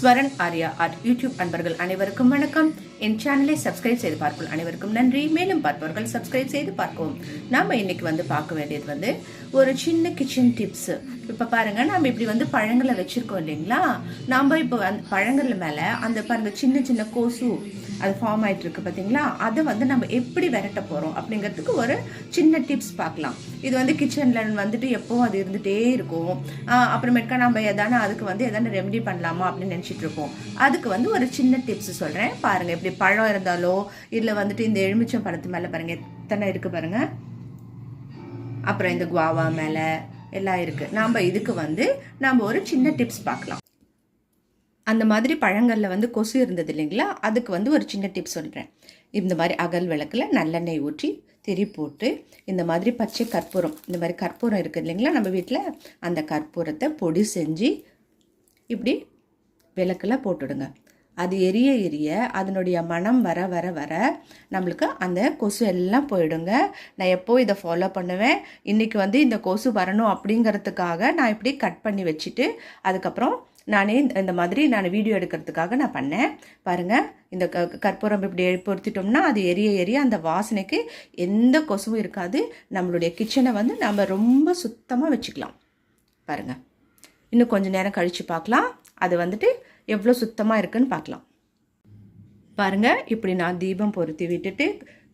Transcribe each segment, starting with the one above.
Swaran Arya art YouTube அன்பர்கள் அனைவருக்கும் வணக்கம். என் சேனலை சப்ஸ்கிரைப் செய்து பார்க்கும் அனைவருக்கும் நன்றி. மேலும் பார்ப்பவர்கள் சப்ஸ்கிரைப் செய்து பார்க்கவும். நாம இன்னைக்கு பார்க்க வேண்டியது ஒரு சின்ன கிச்சன் டிப்ஸ். இப்ப பாருங்க, நம்ம இப்படி பழங்களை வச்சிருக்கோம் இல்லைங்களா? நாம இப்போ பழங்கள் மேல அந்த பாருங்க சின்ன சின்ன கொசு அது ஃபார்ம் ஆயிட்டு இருக்கு பாத்தீங்களா? அதை நம்ம எப்படி விரட்ட போறோம் அப்படிங்கிறதுக்கு ஒரு சின்ன டிப்ஸ் பார்க்கலாம். இது கிச்சன்ல எப்பவும் அது இருந்துட்டே இருக்கும். அப்புறமேட்டுக்கா நம்ம எதான அதுக்கு எதான ரெமெடி பண்ணலாமா அப்படின்னு நினைச்சிட்டு இருப்போம். அதுக்கு ஒரு சின்ன டிப்ஸ் சொல்றேன் பாருங்க. இப்படி பழம் இருந்தாலோ இல்ல இந்த எலுமிச்சம் பழத்து மேல பாருங்க எத்தனை இருக்கு பாருங்க. அப்புறம் இந்த குவாவா மேல எல்லாம் இருக்கு. நாம இதுக்கு நாம ஒரு சின்ன டிப்ஸ் பார்க்கலாம். அந்த மாதிரி பழங்கள்ல கொசு இருந்தது இல்லைங்களா? அதுக்கு ஒரு சின்ன டிப்ஸ் சொல்கிறேன். இந்த மாதிரி அகல் விளக்கில் நல்லெண்ணெய் ஊற்றி திரி போட்டு இந்த மாதிரி பச்சை கற்பூரம், இந்த மாதிரி கற்பூரம் இருக்குது இல்லைங்களா நம்ம வீட்டில், அந்த கற்பூரத்தை பொடி செஞ்சு இப்படி விளக்கில் போட்டுடுங்க. அது எரிய எரிய அதனுடைய மனம் வர வர வர நம்மளுக்கு அந்த கொசு எல்லாம் போயிடுங்க. நான் எப்போ இதை ஃபாலோ பண்ணுவேன். இன்றைக்கி இந்த கொசு வரணும் அப்படிங்கிறதுக்காக நான் இப்படி கட் பண்ணி வச்சுட்டு அதுக்கப்புறம் நானே இந்த மாதிரி நான் வீடியோ எடுக்கிறதுக்காக நான் பண்ணேன். பாருங்கள், இந்த கற்பூரம் இப்படி பொருத்திட்டோம்னா அது எரிய எரிய அந்த வாசனைக்கு எந்த கொசுவும் இருக்காது. நம்மளுடைய கிச்சனை நம்ம ரொம்ப சுத்தமாக வச்சுக்கலாம். பாருங்கள், இன்னும் கொஞ்சம் நேரம் கழித்து பார்க்கலாம். அது எவ்வளோ சுத்தமாக இருக்குன்னு பார்க்கலாம். பாருங்கள், இப்படி நான் தீபம் பொருத்தி விட்டுட்டு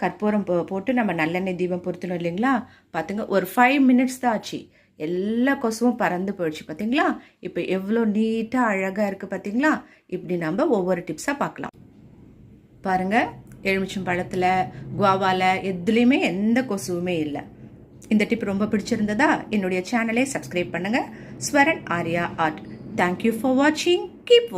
கற்பூரம் போட்டு நம்ம நல்லெண்ணெய் தீபம் பொருத்தணும் இல்லைங்களா? பார்த்துங்க, ஒரு 5 மினிட்ஸ் தான் ஆச்சு. எல்லா கொசுவும் பறந்து போயிடுச்சு பார்த்தீங்களா? இப்போ எவ்வளோ நீட்டாக அழகாக இருக்குது பார்த்தீங்களா? இப்படி நம்ம ஒவ்வொரு டிப்ஸாக பார்க்கலாம். பாருங்கள், எலுமிச்சம் பழத்தில் குவாவாவில் எதுலேயுமே எந்த கொசுவுமே இல்லை. இந்த டிப் ரொம்ப பிடிச்சிருந்ததா? என்னுடைய சேனலை சப்ஸ்கிரைப் பண்ணுங்கள். Swaran Arya art. Thank you for வாட்சிங். கீப்